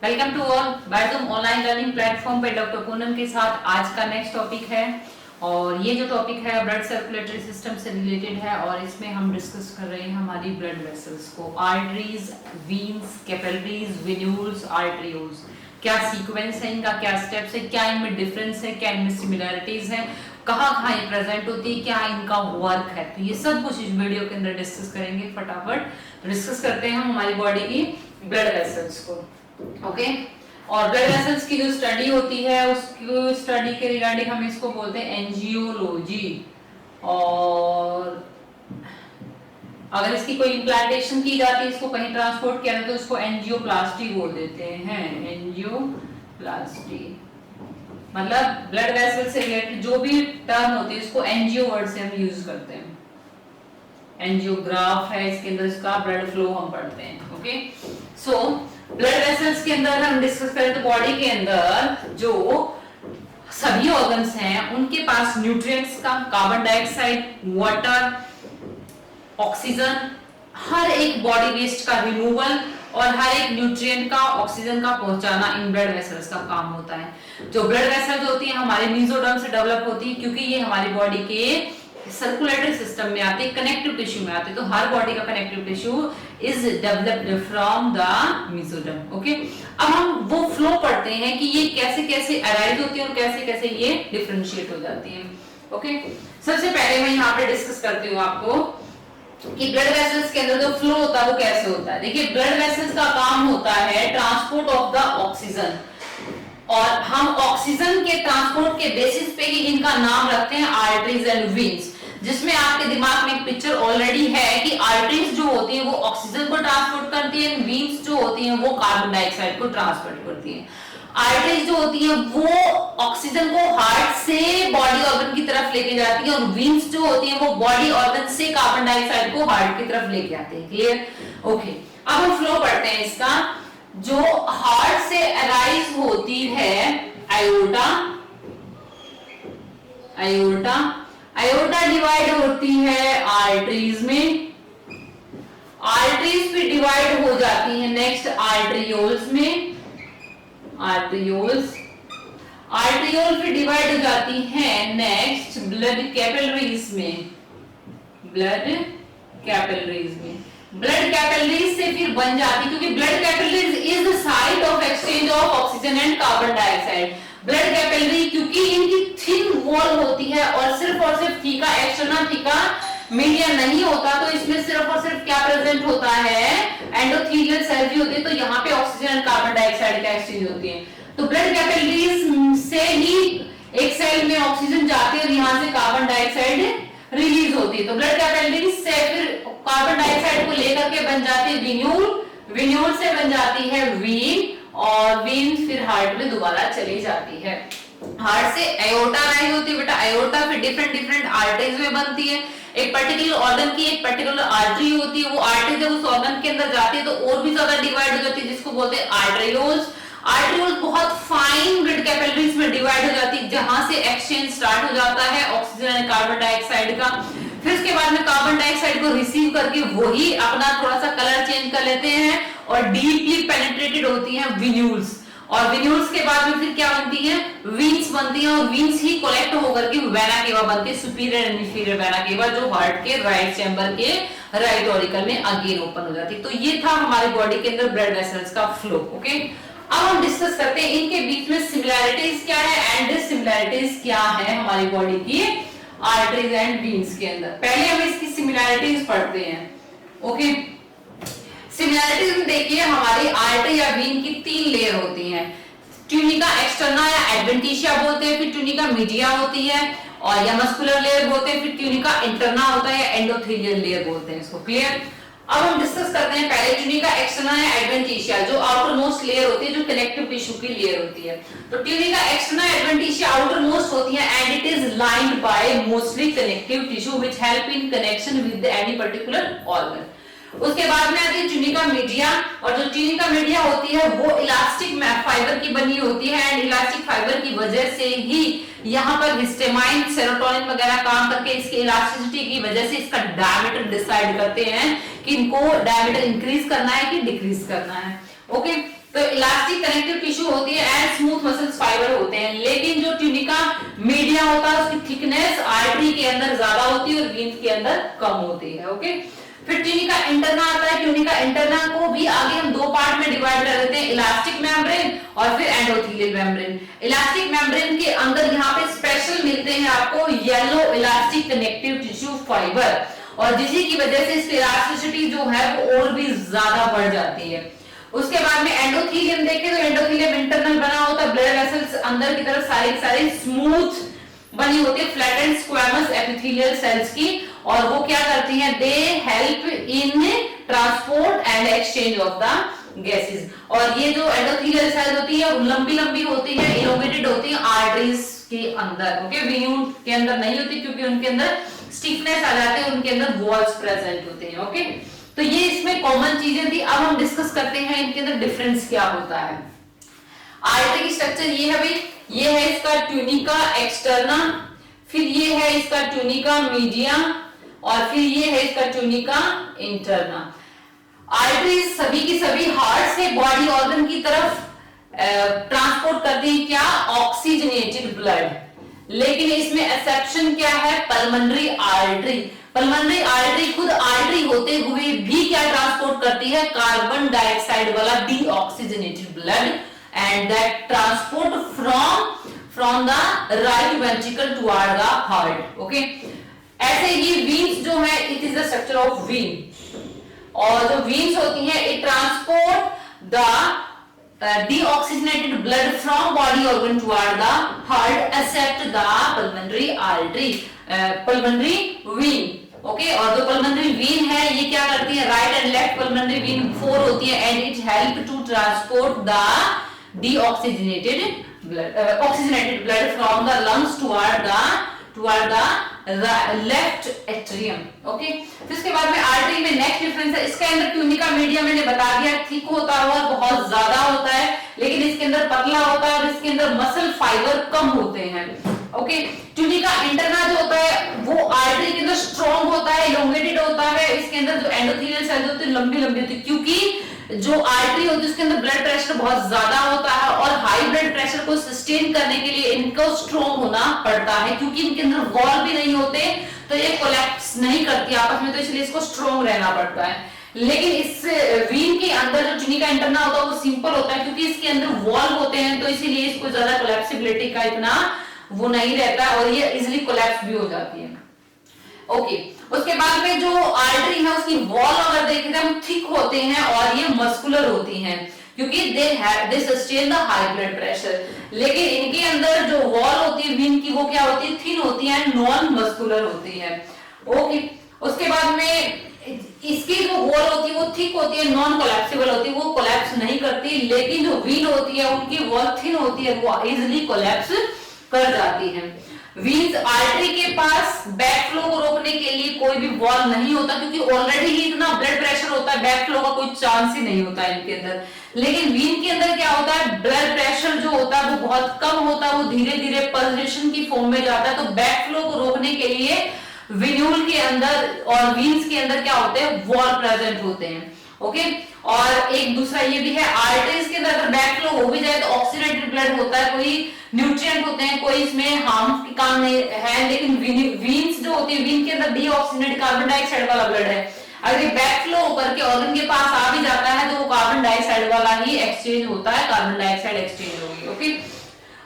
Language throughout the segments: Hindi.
Welcome to all Byju's online learning platform पे डॉक्टर पूनम के साथ आज का नेक्स्ट टॉपिक है। और ये जो टॉपिक है ब्लड सर्कुलेटरी सिस्टम से रिलेटेड है और इसमें हम डिस्कस कर रहे हैं हमारी ब्लड वेसल्स को, arteries, veins, capillaries, venules, arterioles. क्या सीक्वेंस है इनका, क्या स्टेप्स है, क्या इनमें डिफरेंस है, क्या इनमें सिमिलैरिटीज है, कहाँ कहाँ ये प्रेजेंट होती है, क्या इनका वर्क है। तो ये सब कुछ इस वीडियो के अंदर डिस्कस करेंगे। फटाफट डिस्कस करते हैं हम हमारी बॉडी की ब्लड वेसल्स को। ओके और ब्लड वेसल्स की जो स्टडी होती है उसकी स्टडी के रिगार्डिंग हम इसको बोलते हैं एंजियोलॉजी। और अगर इसकी कोई इम्प्लांटेशन की जाती है, इसको कहीं ट्रांसपोर्ट किया जाता है तो उसको एंजियोप्लास्टी बोल देते हैं। एंजियोप्लास्टी मतलब ब्लड वेसल से रिलेटेड जो भी टर्म होती है उसको एंजियो वर्ड से हम यूज करते हैं। एंजियोग्राफ है इसके अंदर, इसका ब्लड फ्लो हम पढ़ते हैं। ओके सो ब्लड वेसल्स के अंदर हम डिस्कस करें तो बॉडी के अंदर जो सभी ऑर्गन्स हैं उनके पास न्यूट्रिएंट्स का, कार्बन डाइऑक्साइड, वाटर, ऑक्सीजन, हर एक बॉडी वेस्ट का रिमूवल और हर एक न्यूट्रिएंट का, ऑक्सीजन का पहुंचाना इन ब्लड वेसल्स का काम होता है। जो ब्लड वेसल्स होती है हमारे मीजोडर्म से डेवलप होती है क्योंकि ये हमारी बॉडी के सर्कुलेटरी सिस्टम में आते हैं, कनेक्टिव टिश्यू में आते हैं। तो हर बॉडी का connective tissue is developed from the mesoderm. Okay अब हम वो फ्लो पढ़ते हैं कि ये कैसे कैसे अराइज होती है और कैसे कैसे ये डिफरेंशिएट हो जाती है। ओके सबसे पहले मैं यहाँ पे डिस्कस करती हूँ आपको कि ब्लड वेसल्स के अंदर जो फ्लो होता है वो कैसे होता है। देखिए ब्लड वेसल्स का काम होता है ट्रांसपोर्ट ऑफ द ऑक्सीजन, और हम ऑक्सीजन के ट्रांसपोर्ट के बेसिस पे ही इनका नाम रखते हैं आर्टरीज एंड वीन्स। जिसमें आपके दिमाग में एक पिक्चर ऑलरेडी है कि आर्टरीज जो होती है वो ऑक्सीजन को ट्रांसपोर्ट करती है, वीन्स जो होती हैं वो कार्बन डाइऑक्साइड को ट्रांसपोर्ट करती है। आर्टरीज जो होती है वो ऑक्सीजन को हार्ट से बॉडी ऑर्गन की तरफ लेके जाती है और वीन्स जो होती है वो बॉडी ऑर्गन से कार्बन डाइऑक्साइड को हार्ट की तरफ लेके आते हैं। क्लियर? ओके अब हम फ्लो पढ़ते हैं इसका। जो हार्ट से अराइज होती है आयोटा, आयोटा डिवाइड होती है आर्टरीज में, आर्टरीज फिर डिवाइड हो जाती है नेक्स्ट आर्टरियोल्स में, आर्टरियोल्स, आर्टरियोल फिर डिवाइड हो जाती है नेक्स्ट ब्लड कैपिलरीज में, ब्लड कैपिलरीज में, ब्लड कैपिलरीज से फिर बन जाती क्योंकि blood capillaries is the site of exchange of oxygen and carbon dioxide. Blood capillary क्योंकि इनकी थिन वॉल होती है और सिर्फ थीका एक्सटर्नल थीका मीडिया नहीं होता तो इसमें सिर्फ और सिर्फ क्या प्रेजेंट होता है, एंडोथेलियल सेल भी होते हैं। तो यहाँ पे ऑक्सीजन और कार्बन डाइऑक्साइड का एक्सचेंज होती है। तो ब्लड कैपिलरीज से ही एक सेल में ऑक्सीजन जाती है और यहाँ से कार्बन डाइऑक्साइड रिलीज होती है। तो ब्लड कैपिलरीज से फिर कार्बन डाइऑक्साइड को लेकर के बन जाती है वेन्यूल, वेन्यूल से बन जाती है वीन और वीन फिर हार्ट में दोबारा चली जाती है। हार्ट से एयोर्टा राइज होती है बेटा, एयोर्टा फिर डिफरेंट आर्टरीज में बनती है। एक पर्टिकुलर ऑर्गन की एक पर्टिकुलर आर्टरी होती है, वो आर्टरी जब उस ऑर्गन के अंदर जाती है तो और भी ज्यादा डिवाइड हो जाती है जिसको बोलते हैं आर्टरियोल्स। आर्टरियोल्स बहुत फाइन ब्लड कैपिलरीज में डिवाइड हो जाती है जहां से एक्सचेंज स्टार्ट हो जाता है ऑक्सीजन और कार्बन डाइऑक्साइड का। फिर उसके बाद में कार्बन डाइऑक्साइड को रिसीव करके वही अपना थोड़ा सा कलर चेंज कर लेते हैं और डीपली पेनिट्रेटेड होती हैं वेन्यूल्स, और वेन्यूल्स के बाद में फिर क्या बनती है, वीन्स बनती हैं और वीन्स ही कलेक्ट होकर के वेना केवा बनती है, superior and inferior vena cava जो हार्ट के राइट चैम्बर के राइट ऑरिकल में अगेन ओपन हो जाती है। तो ये था हमारी बॉडी के अंदर ब्लड वेसल्स का फ्लो। ओके अब हम डिस्कस करते हैं इनके बीच में सिमिलैरिटीज क्या है एंड डिससिमिलैरिटीज क्या है हमारी बॉडी की आर्टरीज एंड वीन्स के अंदर। पहले हम इसकी सिमिलैरिटीज पढ़ते हैं। ओके सिमिलैरिटीज में देखिए हमारी आर्टरी या वीन की 3 लेयर होती हैं। ट्यूनिका एक्सटर्ना या एडवेंटिशिया बोलते हैं, फिर ट्यूनिका मीडिया होती है और या मस्कुलर लेयर बोलते हैं, फिर ट्यूनिका इंटरना होता है या एंडोथेलियल लेयर बोलते हैं इसको। क्लियर? अब हम डिस्कस करते हैं पहले ट्यूनिका एक्सटर्ना या एडवेंटिशिया जो आउटर मोस्ट लेयर होती है, जो कनेक्टिव टिश्यू की लेयर होती है। तो tunica externa adventitia outer most होती है and it is lined by mostly connective tissue which help in connection with any particular organ. उसके बाद में आती है ट्यूनिका मीडिया, और जो ट्यूनिका मीडिया होती है वो इलास्टिक फाइबर की बनी होती है एंड इलास्टिक फाइबर की वजह से ही यहाँ पर हिस्टामाइन, सेरोटोनिन वगैरह काम करके इसकी इलास्टिसिटी की वजह से इसका डायमीटर डिसाइड करते हैं कि इनको डायमीटर इंक्रीज करना है कि डिक्रीज करना है। ओके तो इलास्टिक कनेक्टिव टिश्यू होती है एंड स्मूथ मसल्स फाइबर होते हैं, लेकिन जो ट्यूनिका मीडिया होता है उसकी थिकनेस आर्टरी के अंदर ज्यादा होती है और वीन्स के अंदर कम होती है। ओके, फिर ट्यूनिका इंटरना आता है। ट्यूनिका इंटरना को भी आगे हम दो पार्ट में डिवाइड कर देते हैं, इलास्टिक मेम्ब्रेन और फिर एंडोथेलियल मेम्ब्रेन। इलास्टिक मेम्ब्रेन के अंदर यहाँ पे स्पेशल मिलते हैं आपको yellow elastic connective tissue fibre, और जिसी की वजह से इसकी इलास्टिसिटी जो है वो और भी ज्यादा बढ़ जाती है। उसके बाद में एंडोथेलियम देखें तो एंडोथेलियम इंटरनल बना होता है, ब्लड वेसल्स अंदर की तरफ सारी स्मूथ बनी होती है, फ्लैटेंड स्क्वैमस एपिथेलियल सेल्स की, और वो क्या करती हैं, they help in transport and exchange of the gases. और ये जो एंडोथेलियल सेल्स होती है लंबी लंबी होती है, इलोंगेटेड होती है आर्टरीज के अंदर। ओके, वेन्यू के अंदर नहीं होती क्योंकि उनके अंदर स्टिफनेस आ जाती है, उनके अंदर वॉल्स प्रेजेंट होते हैं। ओके, तो ये इसमें कॉमन चीजें थी। अब हम डिस्कस करते हैं इनके अंदर डिफरेंस क्या होता है। आर्टरी की स्ट्रक्चर ये है भाई, ये है इसका ट्यूनिका एक्सटर्ना, फिर ये है इसका ट्यूनिका मीडिया, और फिर ये है इसका ट्यूनिका इंटरना। आर्टरी सभी की सभी हार्ट से बॉडी ऑर्गन की तरफ ट्रांसपोर्ट करती है क्या, ऑक्सीजनेटेड ब्लड। लेकिन इसमें एक्सेप्शन क्या है, पल्मोनरी आर्टरी। पल्मोनरी आर्टरी खुद आर्टरी होते हुए भी क्या ट्रांसपोर्ट करती है, कार्बन डाइऑक्साइड वाला deoxygenated blood, and that transport from the right ventricle toward the heart. Okay, ऐसे ये वीन्स जो है, it is the structure of vein, और जो वीन्स होती हैं it transport the deoxygenated blood from body organ toward the heart except the pulmonary artery, pulmonary vein। Okay, और जो पल्मोनरी वीन है ये क्या करती है, right and left pulmonary vein 4 होती है, and it help to transport the deoxygenated blood from the lungs toward the left atrium. Okay, फिर इसके बाद में आर्टरी में नेक्स्ट डिफरेंस है, इसके अंदर ट्यूनिका मीडिया मैंने बता दिया थिक होता है और बहुत ज्यादा होता है, लेकिन इसके अंदर पतला होता है और इसके अंदर मसल फाइबर कम होते हैं। ओके, ट्यूनिका इंटरना जो होता है वो आर्टरी के अंदर स्ट्रॉन्ग होता है, इलोंगेटेड होता है, इसके अंदर जो एंडोथेलियल सेल्स होती है लंबी लंबी होती है, क्योंकि जो आर्टरी होती है उसके अंदर ब्लड प्रेशर बहुत ज्यादा होता है, और हाई ब्लड प्रेशर को सस्टेन करने के लिए इनको स्ट्रॉन्ग होना पड़ता है, क्योंकि इनके अंदर वॉल भी नहीं होते तो ये कोलैप्स नहीं करती आपस में, तो इसलिए इसको स्ट्रॉन्ग रहना पड़ता है। लेकिन इस वीन के अंदर जो ट्यूनिका इंटरना होता है वो सिंपल होता है, क्योंकि इसके अंदर वॉल होते हैं, तो इसीलिए इसको ज्यादा कोलैप्सिबिलिटी का इतना वो नहीं रहता, और ये इजिली कोलैप्स भी हो जाती है। ओके, उसके बाद में जो आर्टरी है उसकी वॉल अगर देखें हम थिक होते हैं और ये मस्कुलर होती हैं, क्योंकि they sustain the high blood pressure. लेकिन इनके अंदर जो वॉल होती है वीन की वो क्या होती है, थिन होती है, नॉन मस्कुलर होती है। ओके, उसके बाद में इसकी जो वॉल होती है वो थिक होती है, नॉन कोलैप्सिबल होती है, वो कोलैप्स नहीं करती, लेकिन जो वीन होती है उनकी वॉल थिन होती है, वो इजिली कोलैप्स कर जाती है। वीन्स आर्टरी के पास बैक फ्लो को रोकने के लिए कोई भी वॉल नहीं होता, क्योंकि ऑलरेडी ही इतना ब्लड प्रेशर होता है, बैक फ्लो का कोई चांस ही नहीं होता है इनके अंदर। लेकिन वीन के अंदर क्या होता है, ब्लड प्रेशर जो होता है वो बहुत कम होता है, वो धीरे धीरे पल्सेशन की फॉर्म में जाता है, तो बैक फ्लो को रोकने के लिए वेन्यूल के अंदर और वीन्स के अंदर क्या होते हैं, वॉल प्रेजेंट होते हैं। ओके, और एक दूसरा ये भी है, आर्टरीज के अंदर अगर बैक फ्लो हो भी जाए तो ऑक्सीडेटेड ब्लड होता है, कोई न्यूट्रिएंट होते हैं, कोई इसमें हार्म के काम नहीं है, लेकिन वीन्स जो होती है, वीन के अंदर डीऑक्सीजनेटेड कार्बन डाइऑक्साइड वाला ब्लड है, अगर ये बैक फ्लो होकर के ऑर्गन के पास आ भी जाता है तो वो कार्बन डाइऑक्साइड वाला ही एक्सचेंज होता है, कार्बन डाइऑक्साइड एक्सचेंज होगी। ओके,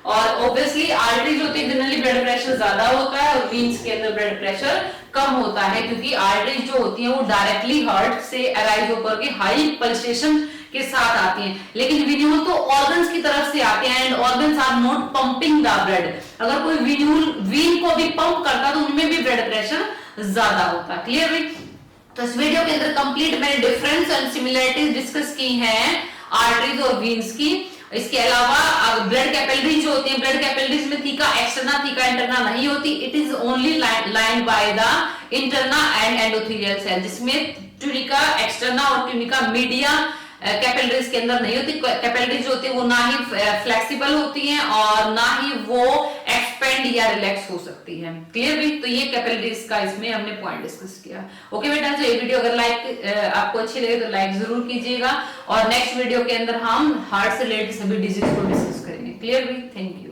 और ऑब्वियसली आर्टरीज होती है जनरली ब्लड प्रेशर ज्यादा होता है और वीन्स के अंदर ब्लड प्रेशर कम होता है, क्योंकि आर्टरीज जो होती है वो डायरेक्टली हार्ट से अराइज होकर के हाई पल्सेशन के साथ आती हैं, लेकिन वेन्यूल तो ऑर्गन्स की तरफ से आते हैं, and organs are not pumping the blood. अगर कोई वीन को भी पंप करता तो उनमें भी ब्लड प्रेशर ज्यादा होता। क्लियर है? तो इस वीडियो के अंदर कंप्लीट मैंने डिफरेंस एंड सिमिलरिटीज डिस्कस की हैं आर्टरीज और वीन्स की। इसके अलावा ब्लड कैपिलरीज जो होती है, ब्लड कैपिलरीज में थीका एक्सटर्ना थीका इंटरना नहीं होती, it is only lined by the interna and endothelial cell, जिसमें ट्यूनिका एक्सटर्ना और ट्यूनिका मीडिया कैपिलरीज के अंदर नहीं होती। कैपिलरीज होती है वो ना ही फ्लेक्सिबल होती हैं और ना ही वो एक्सपेंड या रिलैक्स हो सकती है। क्लियर भी? तो ये कैपिलरीज का इसमें हमने पॉइंट डिस्कस किया। ओके बेटा, तो ये वीडियो अगर आपको अच्छी लगे तो लाइक जरूर कीजिएगा, और नेक्स्ट वीडियो के अंदर हम हार्ट से रिलेटेड सभी डिजीज को डिस्कस करेंगे। क्लियर भी? Thank you.